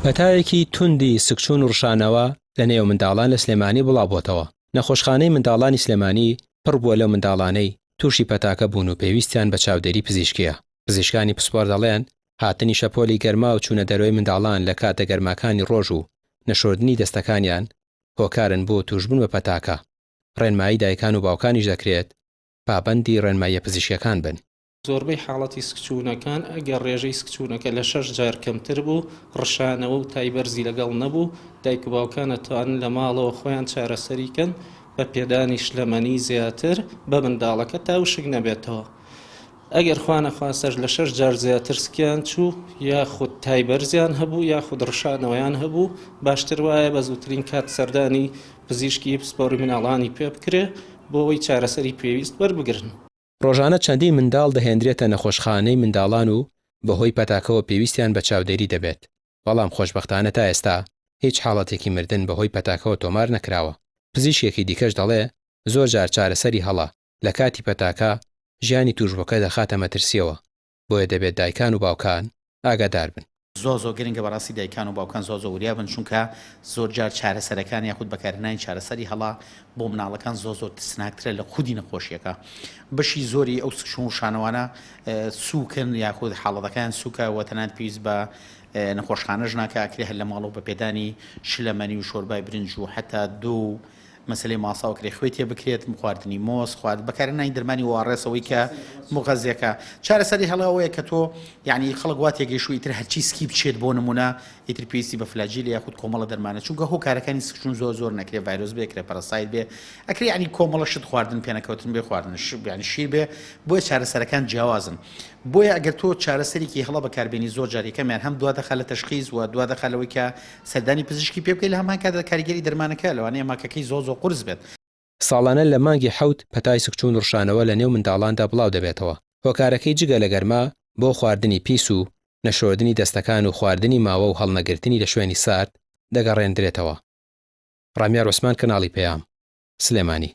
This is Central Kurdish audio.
پەتایەکی توندی سکچوون و ڕشانەوە لە نێو منداڵان لە سلێمانی بڵاوبۆتەوە. نەخۆشخانەی منداڵانی سلێمانی پڕ بووە لەو منداڵانەی تووشی پەتاکە بوون و پێویستیان بە چاودێری پزیشکیە. پزیشکانی پسپۆر دەڵێن هاتنی شەپۆلی گەرما و چوونە دەرەوەی منداڵان لە کاتە گەرماکانی ڕۆژ و نەشۆردنی دەستەکانیان هۆکارن بۆ توشبوون بە پەتاکە. ڕێنمایی دایکان و باوکانیش دەکرێت پابەندی ڕێنماییە پزیشکیەکان بن. زۆربەی حاڵەتی سکچوونەکان ئەگەر ڕێژەی سکچوونەکە لە 6 جار کەمتر بوو، ڕشانەوە و تایبەرزی لەگەڵ نەبوو، دایک و باوکانە توانن لە ماڵەوە خۆیان چارەسەریکەن بە پێدانی شلەمەنی زیاتر بە منداڵەکە تا وشک نەبێتەوە. ئەگەر خوا نەخواستەش لە 6 جار زیاتر سکیان چوو یاخود تایبەرزیان هەبوو یاخود ڕشانەوەیان هەبوو، باشتر وایە بە زووترین کات سەردانی پزیشکی پسپۆڕی مناڵانی پێ بکرێ بۆ ئەوەی چارەسەری پێویست وەربگرن. ڕۆژانە چەندین منداڵ دەهێنرێتە نەخۆشخانەی منداڵان و بەهۆی پەتاکەوە پێویستیان بە چاودێری دەبێت. بەڵام خۆشبەختانە تا ئێستا هیچ حاڵەتێکی مردن بەهۆی پەتاکەوە تۆمار نەکراوە. پزیشکێکی دیکەش دەڵێ زۆر جار چارەسەری هەڵا لە کاتی پەتاکە ژیانی توشبەکە دەخاتە مەترسیەوە، بۆیە دەبێت دایکان و باوکان ئاگادار بن. زۆ گرنگە بەڕاستی دایکان و باوکان زۆ وریا بن، چونکە زۆر جار چارەسەرەکان یاخود بەکارهێنانی چارەسەری هەڵا بۆ مناڵەکان زۆر ترسناکترە لە خودی نەخۆشیەکە. بەشی زۆری ئەو سکشون و شانەوانە سووکن یاخود حاڵەتەکان سووکە و تەنانەت پێویست بە نەخۆشخانەش ناکە، ئەکرێ هەر لە ماڵەوە بە پێدانی شلەمەنی و شۆربای برنج و حتا دوو مەسلەی ماسا و کرێ خوێتێ بکرێت، خواردنی مۆز، خوارد بەکارهێنانی دەرمانی وارڕێسەوەی کە مغەزیەکە. چارەسەری هەڵاوەیە کە تۆ یعنی خەڵک وا تێگەیشت و ئیتر هەرچی سکی بچێت بۆ نمونە ئیتر پێویستی بە فلاجیل یاخود کۆمەڵە دەرمانە، چونکە هۆکارەکانی سکشون زۆر نەکرێ، ڤایرۆس بێ، کرێ پەرەسایت بێ، ئەکرێ یعنی کۆمەڵە شت خواردن پێنەکەوتن بێ، خواردن یعنی شیر بێ، بۆیە چارەسەرەکان جیاوازن. بۆیە ئەگەر تۆ چارەسەرێکی هەڵا بەکاربێنی زۆر جارێکەمیان هەم دوا دەخات لە تەشخیص و دوا دەخات لەوەی کە سەردانی پزیشکی پێ بکەیت، لە هەمان کاتدا کاریگەری دەرمانەکە لەوانەیە ماکەکەی زۆر قورس بێت. ساڵانە لە مانگی 7 پەتای سکچوون و ڕشانەوە لە نێو منداڵاندا بڵاو دەبێتەوە. هۆکارەکەی جگە لە گەرما بۆ خواردنی پیس و نەشۆردنی دەستەکان و خواردنی ماوە و هەڵنەگرتنی لە شوێنی سارد دەگەڕێندرێتەوە. ڕامیار عوسمان، کەناڵی پەیام، سلێمانی.